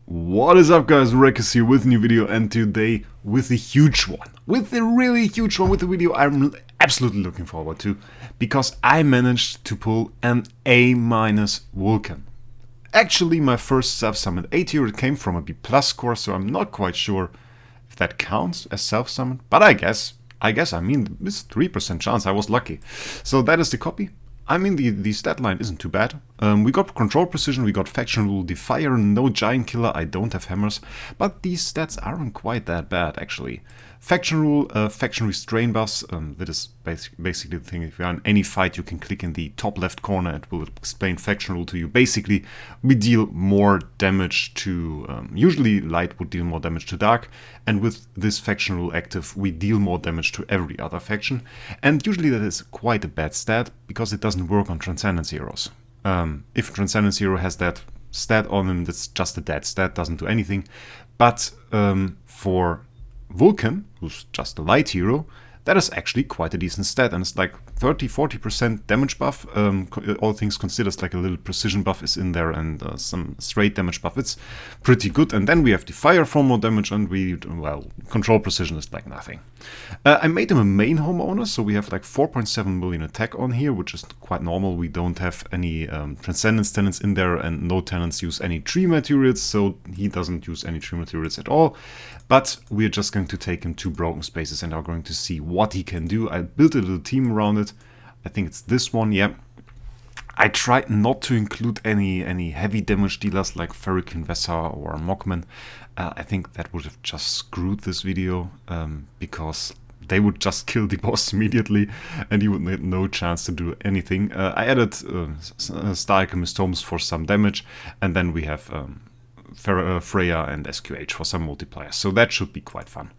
What is up, guys? Wraec is here with a new video, and today with a huge one. With a really huge one, with a video I'm absolutely looking forward to, because I managed to pull an A- Vulcan. Actually, my first self-summon A tier, it came from a B+ score, so I'm not quite sure if that counts as self-summon, but I guess, I mean, this 3% chance, I was lucky. So that is the copy. I mean, the stat line isn't too bad. We got control precision, we got faction rule, defier, no giant killer, I don't have hammers, but these stats aren't quite that bad actually. Faction rule, faction restrain buffs, that is basically the thing. If you're in any fight, you can click in the top left corner, it will explain faction rule to you. Basically, we deal more damage to, usually light would deal more damage to dark, and with this faction rule active, we deal more damage to every other faction. And usually that is quite a bad stat, because it doesn't work on Transcendence heroes. If Transcendence hero has that stat on him, that's just a dead stat, doesn't do anything. But for Vulcan, who's just a light hero, that is actually quite a decent stat, and it's like 30-40% damage buff. All things considered, like a little precision buff is in there, and some straight damage buff. It's pretty good. And then we have Defier for more damage, and well, control precision is like nothing. I made him a main homeowner, so we have like 4.7 million attack on here, which is quite normal. We don't have any Transcendence tenants in there, and no tenants use any tree materials, so he doesn't use any tree materials at all. But we're just going to take him to Broken Spaces and are going to see what he can do. I built a little team around it. I think it's this one, yeah. I tried not to include any heavy damage dealers like Ferrican Vessar or Mockman. I think that would have just screwed this video, because they would just kill the boss immediately and he would have no chance to do anything. I added Star Alchemist Tomes for some damage, and then we have Freya and SQH for some multipliers, so that should be quite fun.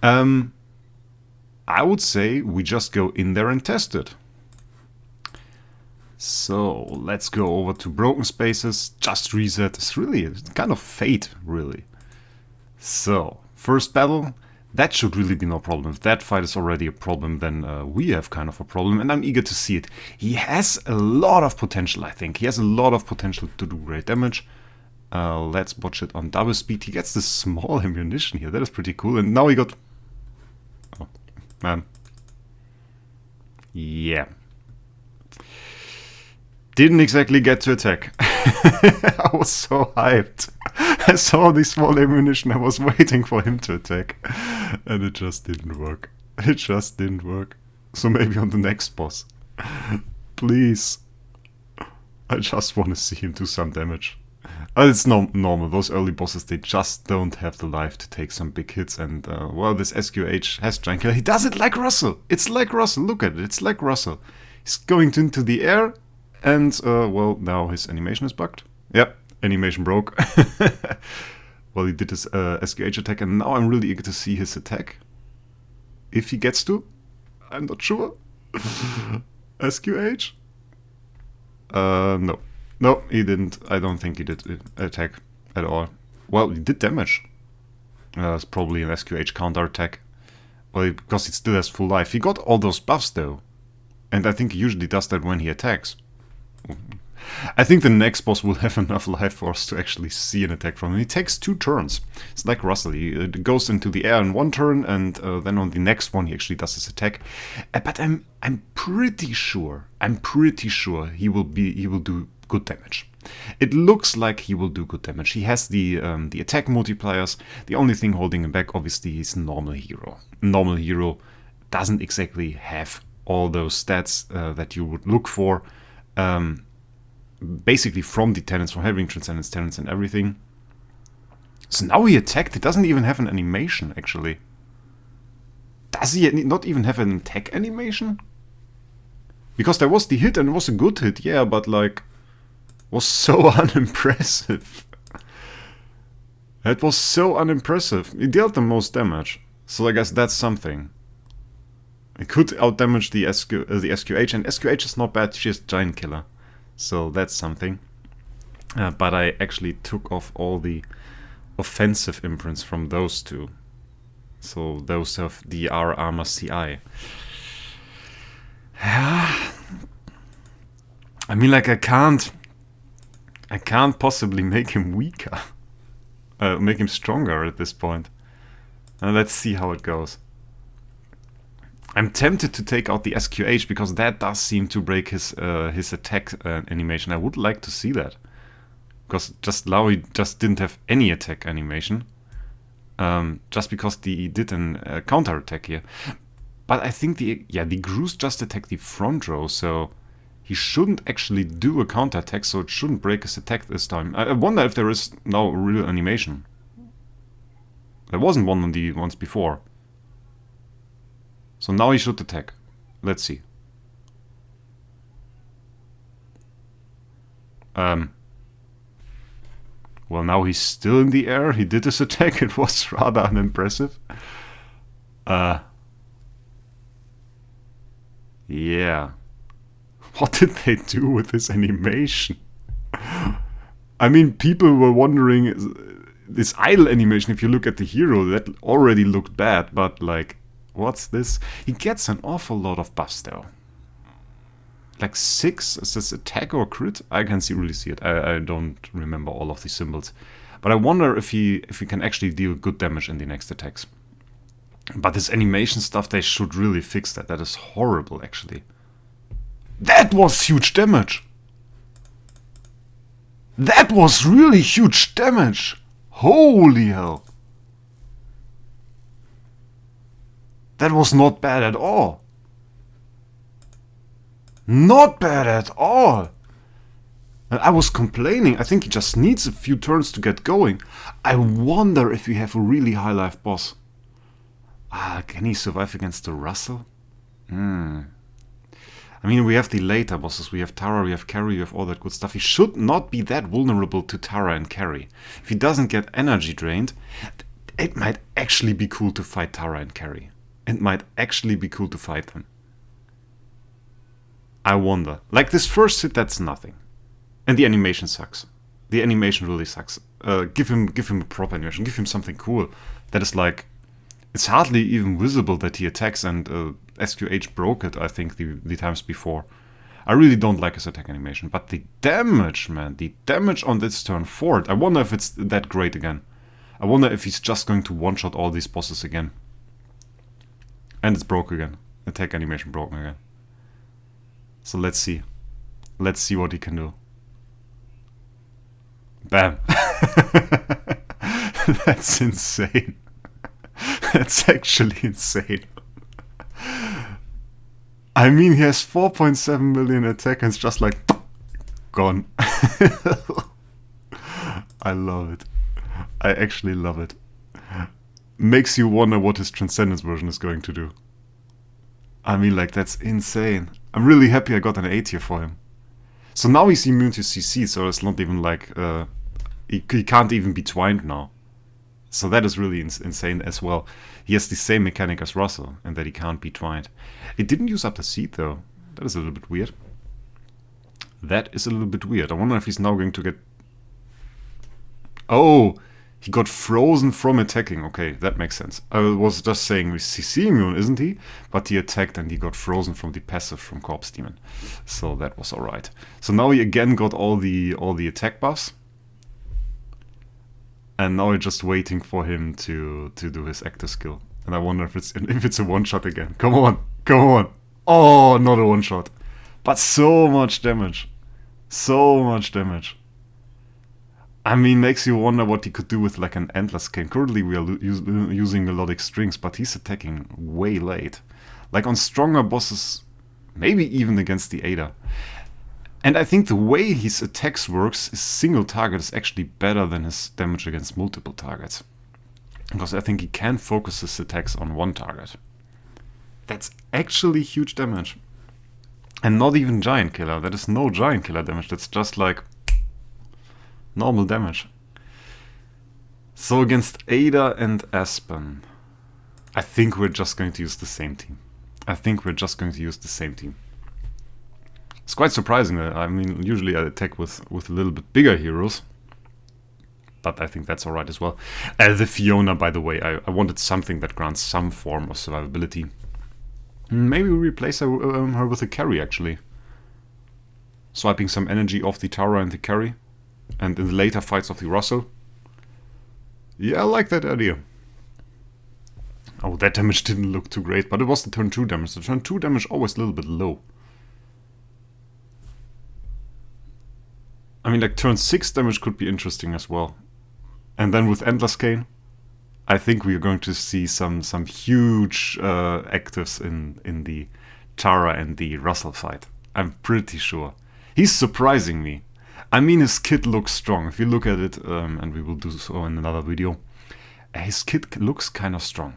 I would say we just go in there and test it. So let's go over to Broken Spaces, just reset. It's really kind of fate, really. So, first battle, that should really be no problem. If that fight is already a problem, then we have kind of a problem, and I'm eager to see it. He has a lot of potential, I think. He has a lot of potential to do great damage. Let's watch it on double speed. He gets this small ammunition here. That is pretty cool. And now he got... Oh, man. Yeah. Didn't exactly get to attack. I was so hyped. I saw the small ammunition. I was waiting for him to attack. And it just didn't work. It just didn't work. So maybe on the next boss. Please. I just want to see him do some damage. It's normal. Those early bosses, they just don't have the life to take some big hits. And, well, this SQH has giant killer. He does it like Russell. It's like Russell. Look at it. It's like Russell. He's going into the air. And, well, now his animation is bugged. Yep, animation broke. Well, he did his SQH attack. And now I'm really eager to see his attack. If he gets to. I'm not sure. SQH? No. No, he didn't. I don't think he did attack at all. Well, he did damage. It's probably an SQH counter attack. Well, because he still has full life. He got all those buffs though. And I think he usually does that when he attacks. I think the next boss will have enough life for us to actually see an attack from him. He takes 2 turns. It's like Russell. He goes into the air in 1 turn, and then on the next one he actually does his attack. But I'm pretty sure he will do good damage. It looks like he will do good damage. He has the attack multipliers. The only thing holding him back, obviously, is normal hero. Normal hero doesn't exactly have all those stats that you would look for. Basically from the tenants, from having Transcendence tenants and everything. So now he attacked. It doesn't even have an animation, actually. Does he not even have an attack animation? Because there was the hit, and it was a good hit, yeah, but like... was so unimpressive. It was so unimpressive. He dealt the most damage. So I guess that's something. It could outdamage the SQH, and SQH is not bad, she's giant killer. So that's something. But I actually took off all the offensive imprints from those two. So those have DR Armor CI. I mean, like, I can't possibly make him weaker. Make him stronger at this point. And let's see how it goes. I'm tempted to take out the SQH because that does seem to break his attack animation. I would like to see that. Because just now he just didn't have any attack animation. Just because he did a counter attack here. But I think the Grooves just attacked the front row, so he shouldn't actually do a counter attack, so it shouldn't break his attack this time. I wonder if there is now a real animation. There wasn't one on the ones before. So now he should attack. Let's see. Well, now he's still in the air. He did his attack. It was rather unimpressive. Yeah. What did they do with this animation? I mean, people were wondering, this idle animation, if you look at the hero, that already looked bad, but like, what's this? He gets an awful lot of buffs though. Like 6, is this attack or crit? I can't really see it. I don't remember all of the symbols. But I wonder if he can actually deal good damage in the next attacks. But this animation stuff, they should really fix that. That is horrible, actually. That was huge damage! That was really huge damage! Holy hell! That was not bad at all. Not bad at all! And I was complaining. I think he just needs a few turns to get going. I wonder if we have a really high life boss. Can he survive against the Russell? I mean, we have the later bosses. We have Tara, we have Carrie, we have all that good stuff. He should not be that vulnerable to Tara and Carrie. If he doesn't get energy drained, it might actually be cool to fight Tara and Carrie. It might actually be cool to fight them. I wonder. Like this first hit, that's nothing. And the animation sucks. The animation really sucks. Give him a proper animation. Give him something cool. That is like... It's hardly even visible that he attacks, and SQH broke it, I think, the times before. I really don't like his attack animation. But the damage, man. The damage on this turn forward. I wonder if it's that great again. I wonder if he's just going to one-shot all these bosses again. And it's broke again. Attack animation broken again. So let's see. Let's see what he can do. Bam. That's insane. That's actually insane. I mean, he has 4.7 million attack and it's just like... gone. I love it. I actually love it. Makes you wonder what his Transcendence version is going to do. I mean, like, that's insane. I'm really happy I got an 8 here for him. So now he's immune to CC, so it's not even like... he can't even be twined now. So that is really insane as well. He has the same mechanic as Russell, and that he can't be twined. It didn't use up the seed, though. That is a little bit weird. That is a little bit weird. I wonder if he's now going to get... Oh! He got frozen from attacking. Okay, that makes sense. I was just saying, with CC immune, isn't he? But he attacked and he got frozen from the passive from Corpse Demon. So that was alright. So now he again got all the attack buffs. And now we're just waiting for him to do his active skill. And I wonder if it's a one-shot again. Come on! Come on! Oh, not a one-shot. But so much damage. So much damage. I mean, makes you wonder what he could do with like an Endless Cane. Currently we are using melodic strings, but he's attacking way late. Like on stronger bosses, maybe even against the Ada. And I think the way his attacks works, his single target is actually better than his damage against multiple targets. Because I think he can focus his attacks on one target. That's actually huge damage. And not even Giant Killer. That is no Giant Killer damage. That's just like normal damage. So against Ada and Aspen, I think we're just going to use the same team. It's quite surprising. I mean, usually I attack with a little bit bigger heroes. But I think that's alright as well. The Fiona, by the way, I wanted something that grants some form of survivability. Maybe we replace her with a carry, actually. Swiping some energy off the Tara and the carry. And in the later fights of the Russell. Yeah, I like that idea. Oh, that damage didn't look too great, but it was the turn 2 damage. The turn 2 damage always a little bit low. I mean, like, turn 6 damage could be interesting as well. And then with Endless Cane, I think we are going to see some huge actives in the Tara and the Russell fight. I'm pretty sure. He's surprising me. I mean, his kit looks strong. If you look at it, and we will do so in another video, his kit looks kind of strong.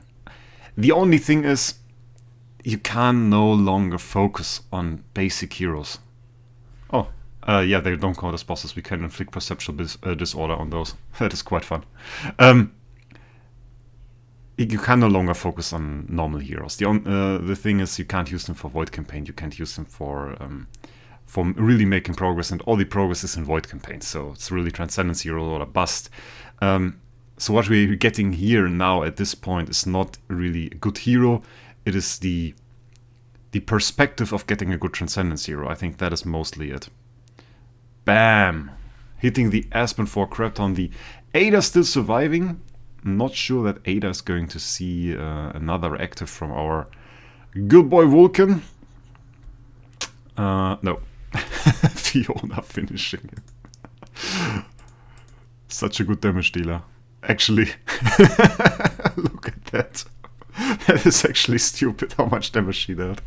The only thing is, you can no longer focus on basic heroes. Oh, yeah, they don't count as bosses. We can inflict perceptual disorder on those. That is quite fun. You can no longer focus on normal heroes. The thing is, you can't use them for Void Campaign. You can't use them for really making progress, and all the progress is in Void Campaign. So it's really Transcendence hero or a bust. So what we're getting here now at this point is not really a good hero. It is the perspective of getting a good Transcendence hero. I think that is mostly it. Bam! Hitting the Aspen for Krepton. The Ada still surviving. Not sure that Ada is going to see another active from our good boy Vulcan. No. Fiona finishing it. Such a good damage dealer. Actually, look at that. That is actually stupid how much damage she did.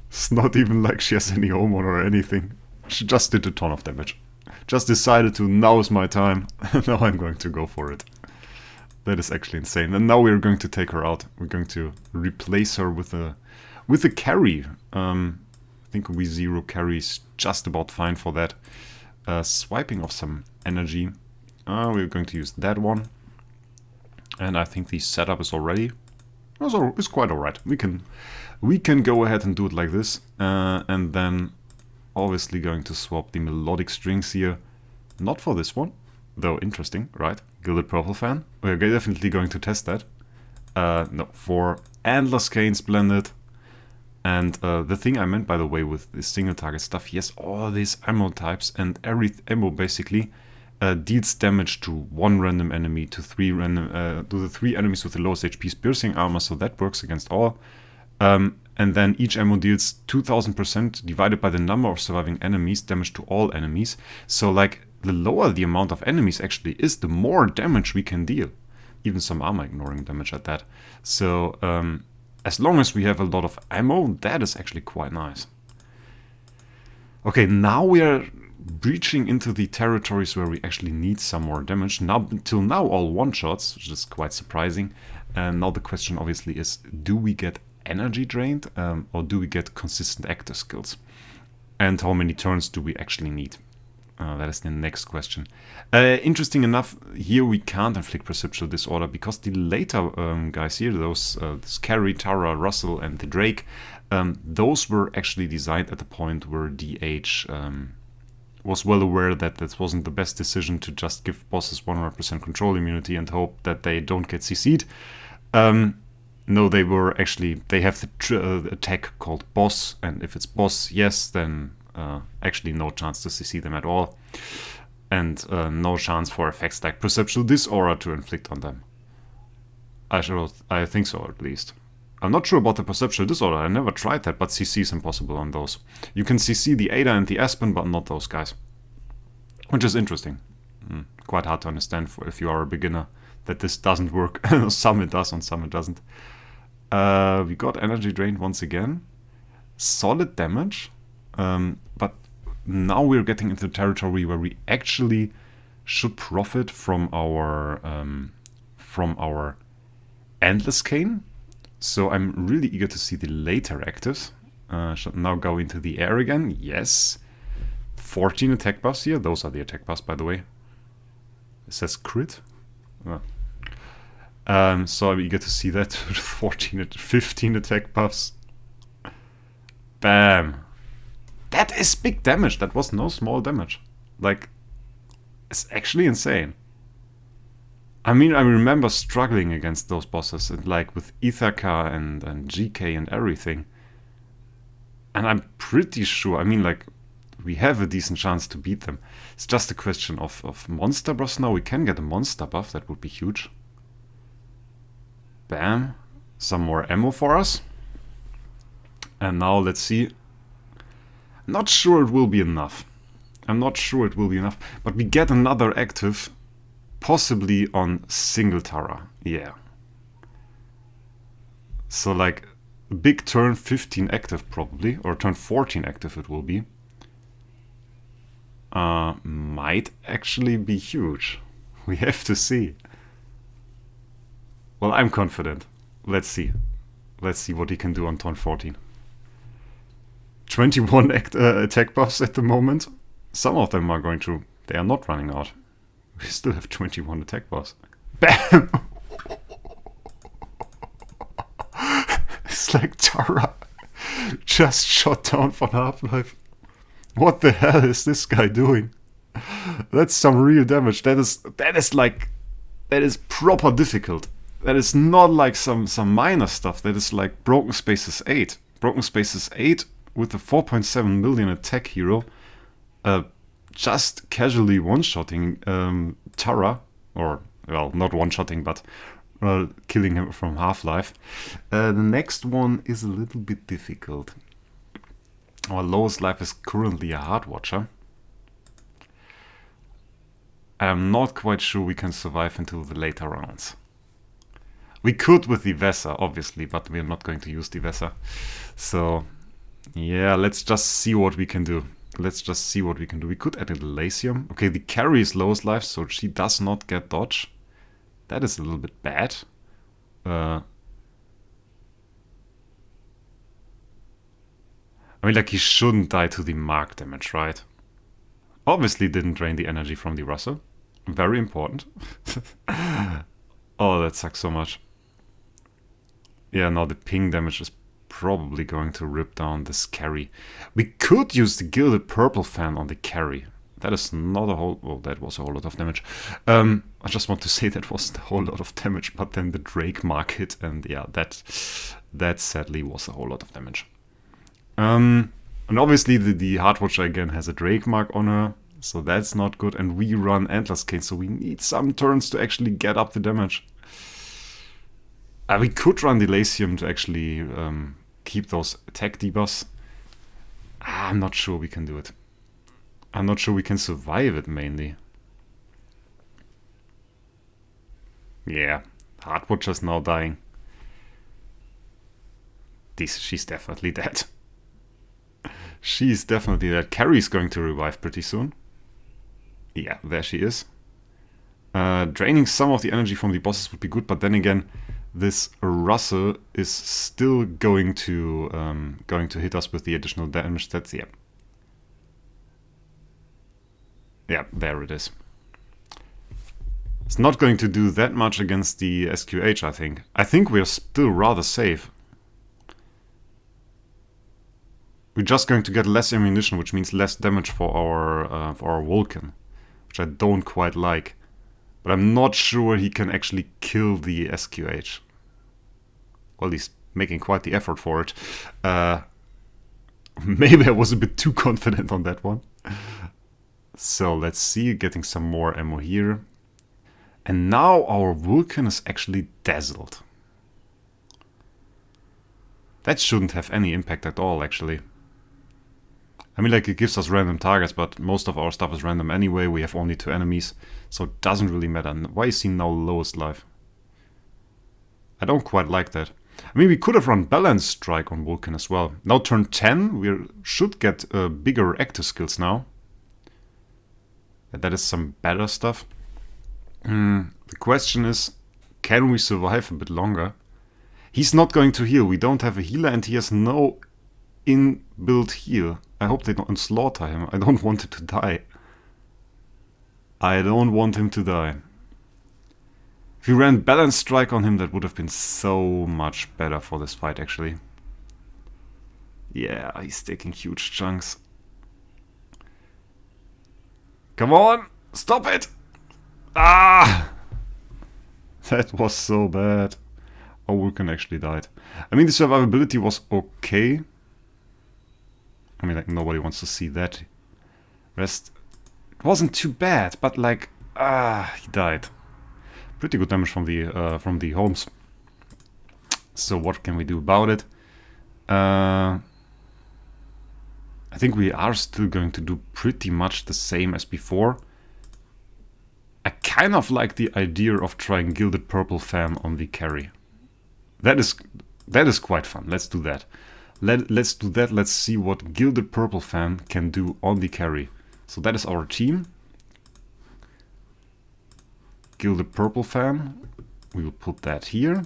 It's not even like she has any hormone or anything. She just did a ton of damage. Just decided to, now is my time. Now I'm going to go for it. That is actually insane. And now we're going to take her out. We're going to replace her with a carry. I think we 0 carry is just about fine for that. Swiping off some energy. We're going to use that one. And I think the setup is already... it's quite alright. We can go ahead and do it like this. And then obviously going to swap the melodic strings here. Not for this one. Though interesting, right? Gilded Purple Fan. We're definitely going to test that. No, for Endless Cane Splendid. And the thing I meant, by the way, with this single target stuff, yes, all these ammo types, and every ammo basically deals damage to one random enemy, to the 3 enemies with the lowest HP piercing armor, so that works against all. And then each ammo deals 2000% divided by the number of surviving enemies, damage to all enemies. So like, the lower the amount of enemies actually is, the more damage we can deal. Even some armor ignoring damage at that. So, as long as we have a lot of ammo, that is actually quite nice. Okay, now we are breaching into the territories where we actually need some more damage. Till now all one-shots, which is quite surprising. And now the question obviously is, do we get energy drained, or do we get consistent active skills? And how many turns do we actually need? That is the next question. Interesting enough, here we can't inflict perceptual disorder because the later guys here, those Carrie, Tara, Russell, and the Drake, those were actually designed at the point where DH was well aware that this wasn't the best decision to just give bosses 100% control immunity and hope that they don't get CC'd. No, they have the attack called Boss, and if it's Boss, yes, then actually no chance to CC them at all, and no chance for effects like Perceptual Disorder to inflict on them. I think so, at least. I'm not sure about the Perceptual Disorder, I never tried that, but CC is impossible on those. You can CC the Ada and the Aspen, but not those guys. Which is interesting. Quite hard to understand if you are a beginner, that this doesn't work. Some it does, and some it doesn't. We got energy drained once again. Solid damage. But now we're getting into territory where we actually should profit from our Endless Cane. So I'm really eager to see the later actives. Should now go into the air again. Yes. 14 attack buffs here. Those are the attack buffs, by the way. It says crit. So I'm eager to see that. 15 attack buffs. Bam. That is big damage. That was no small damage. Like, it's actually insane. I mean, I remember struggling against those bosses, and like with Ithaca and GK and everything. And I'm pretty sure, I mean, like, we have a decent chance to beat them. It's just a question of monster buffs now. We can get a monster buff, that would be huge. Bam. Some more ammo for us. And now let's see. Not sure it will be enough. I'm not sure it will be enough. But we get another active, possibly on single Tara. Yeah. So like big turn 15 active probably, or turn 14 active it will be. Might actually be huge. We have to see. Well, I'm confident. Let's see. Let's see what he can do on turn 14. 21 attack buffs at the moment. Some of them are going to... They are not running out. We still have 21 attack buffs. Bam! It's like Tara just shot down for Half-Life. What the hell is this guy doing? That's some real damage. That is proper difficult. That is not like some minor stuff. That is like Broken Spaces 8. Broken Spaces 8 with the 4.7 million attack hero, just casually one-shotting Tara, or, well, not one-shotting, but killing him from Half-Life. The next one is a little bit difficult. Our lowest life is currently a Heart Watcher. I'm not quite sure we can survive until the later rounds. We could with the Vesa, obviously, but we're not going to use the Vesa. So, yeah, let's just see what we can do. Let's just see what we can do. We could add a Elysium. Okay, the carry is lowest life, so she does not get dodge. That is a little bit bad. I mean, like, he shouldn't die to the mark damage, right? Obviously didn't drain the energy from the Russell. Very important. Oh, that sucks so much. Yeah, now the ping damage is probably going to rip down this carry. We could use the Gilded Purple Fan on the carry. That is not a whole... Well, that was a whole lot of damage. I just want to say that wasn't a whole lot of damage, but then the Drake mark hit, and yeah, that sadly was a whole lot of damage. And obviously the Heart Watcher again has a Drake mark on her, so that's not good. And we run Endless Cane, so we need some turns to actually get up the damage. We could run the Elysium to actually keep those attack debuffs. I'm not sure we can do it. I'm not sure we can survive it, mainly. Yeah, Heart Watcher's now dying. She's definitely dead. She's definitely dead. Carrie's going to revive pretty soon. Yeah, there she is. Draining some of the energy from the bosses would be good, but then again, this Russell is still going to hit us with the additional damage. That's, yeah. Yeah, there it is. It's not going to do that much against the SQH, I think. I think we're still rather safe. We're just going to get less ammunition, which means less damage for our Vulcan, which I don't quite like. But I'm not sure he can actually kill the SQH. Well, he's making quite the effort for it. Maybe I was a bit too confident on that one. So let's see, getting some more ammo here. And now our Vulcan is actually dazzled. That shouldn't have any impact at all, actually. I mean, like, it gives us random targets, but most of our stuff is random anyway. We have only 2 enemies, so it doesn't really matter. Why is he now lowest life? I don't quite like that. I mean, we could have run Balance Strike on Vulcan as well. Now turn 10, we should get bigger active skills now. That is some better stuff. The question is, can we survive a bit longer? He's not going to heal. We don't have a healer and he has no inbuilt heal. I hope they don't slaughter him. I don't want him to die. I don't want him to die. If we ran Balance Strike on him, that would have been so much better for this fight, actually. Yeah, he's taking huge chunks. Come on! Stop it! Ah! That was so bad. Oh, Vulcan actually died. I mean, the survivability was okay. I mean, like, nobody wants to see that. Rest wasn't too bad, but like, he died. Pretty good damage from the Holmes. So what can we do about it? I think we are still going to do pretty much the same as before. I kind of like the idea of trying Gilded Purple Fan on the carry. That is quite fun. Let's do that. Let's do that. Let's see what Gilded Purple Fan can do on the carry. So that is our team. Gilded Purple Fan. We will put that here.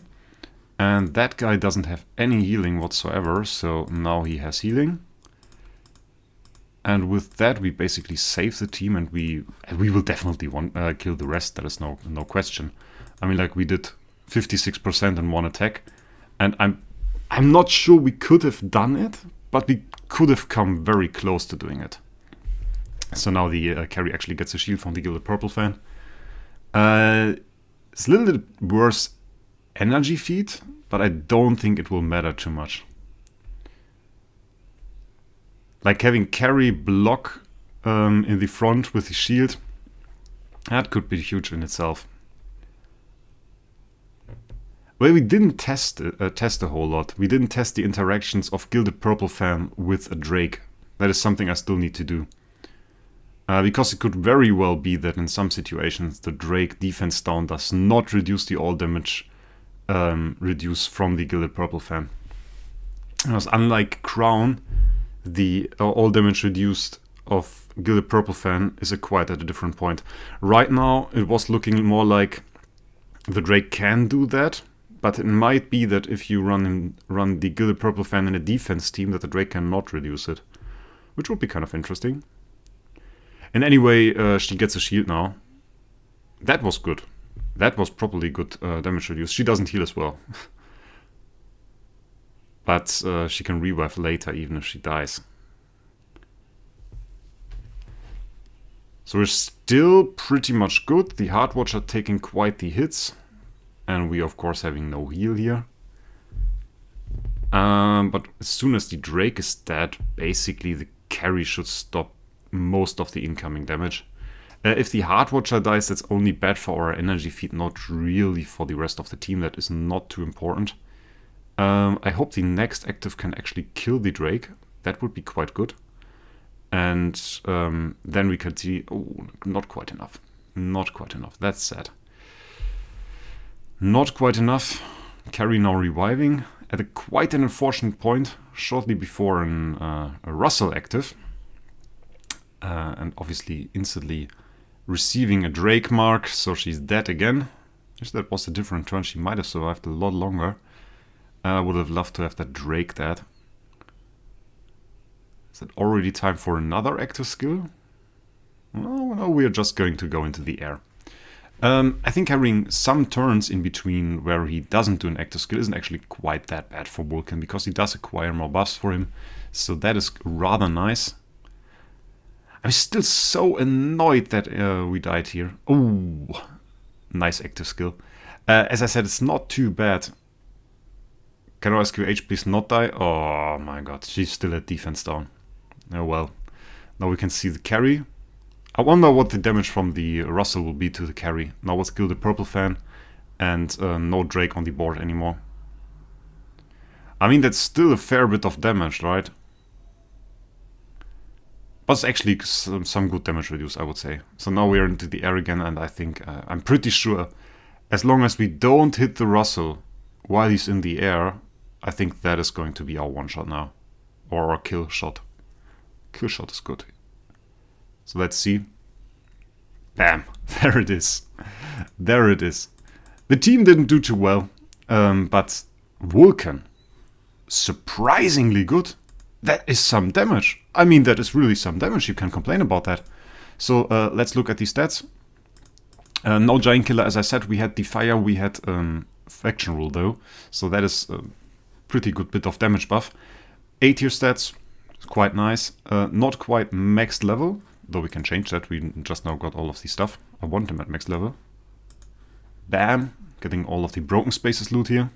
And that guy doesn't have any healing whatsoever, so now he has healing. And with that we basically save the team, and we will definitely kill the rest. That is no question. I mean, like, we did 56% in one attack, and I'm not sure we could have done it, but we could have come very close to doing it. So now the carry actually gets a shield from the Gilded Purple Fan. It's a little bit worse energy feed, but I don't think it will matter too much. Like having carry block in the front with the shield, that could be huge in itself. Well, we didn't test a whole lot. We didn't test the interactions of Gilded Purple Fan with a Wraec. That is something I still need to do. Because it could very well be that in some situations the Wraec defense down does not reduce the all damage reduce from the Gilded Purple Fan. Because unlike Crown, the all damage reduced of Gilded Purple Fan is acquired at a different point. Right now it was looking more like the Wraec can do that, but it might be that if you run the Gilded Purple Fan in a defense team, that the Wraec cannot reduce it, which would be kind of interesting. And anyway, she gets a shield now. That was good. That was probably good damage reduce. She doesn't heal as well. But she can revive later even if she dies. So we're still pretty much good. The Heart Watcher taking quite the hits. And we of course having no heal here. But as soon as the Wraec is dead, basically the carry should stop most of the incoming damage. If the Heart Watcher dies, that's only bad for our energy feed, not really for the rest of the team. That is not too important. I hope the next active can actually kill the Wraec. That would be quite good. And then we can see... Oh, not quite enough. Not quite enough. That's sad. Not quite enough. Carry now reviving at quite an unfortunate point, shortly before a Russell active. And obviously instantly receiving a Wraec mark, so she's dead again. If that was a different turn, she might have survived a lot longer. I would have loved to have that Wraec dead. Is it already time for another active skill? No, we are just going to go into the air. I think having some turns in between where he doesn't do an active skill isn't actually quite that bad for Vulcan, because he does acquire more buffs for him, so that is rather nice. I'm still so annoyed that we died here. Oh, nice active skill. As I said, it's not too bad. Can I ask you, H, please not die? Oh my god, she's still at defense down. Oh well. Now we can see the carry. I wonder what the damage from the Russell will be to the carry. Now let's kill the Purple Fan and no Wraec on the board anymore. I mean, that's still a fair bit of damage, right? But it's actually some good damage reduce, I would say. So now we're into the air again, and I think, I'm pretty sure, as long as we don't hit the Russell while he's in the air, I think that is going to be our one shot now. Or our kill shot. Kill shot is good. So let's see. Bam! There it is. There it is. The team didn't do too well, but Vulcan, surprisingly good. That is some damage. I mean, that is really some damage. You can complain about that. So let's look at the stats. No Giant Killer, as I said. We had Defier, we had Faction Rule though. So that is a pretty good bit of damage buff. 8-tier stats, quite nice. Not quite maxed level, though we can change that. We just now got all of the stuff. I want him at max level. Bam! Getting all of the Broken Spaces loot here.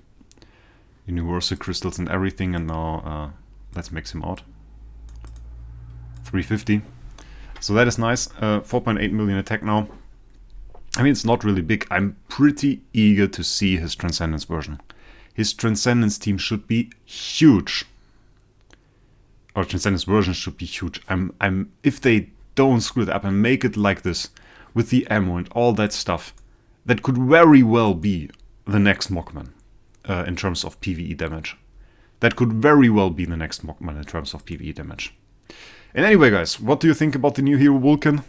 Universal Crystals and everything, and now... let's max him out. 350. So that is nice. 4.8 million attack now. I mean, it's not really big. I'm pretty eager to see his Transcendence version. His Transcendence team should be huge. Or Transcendence version should be huge. If they don't screw it up and make it like this, with the ammo and all that stuff, that could very well be the next Mockman in terms of PvE damage. That could very well be the next Mockman in terms of PvE damage. And anyway, guys, what do you think about the new hero Vulcan?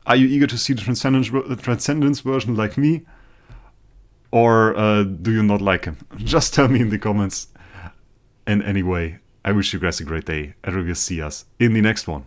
Are you eager to see the Transcendence version like me? Or do you not like him? Just tell me in the comments. And anyway, I wish you guys a great day, and we will see us in the next one.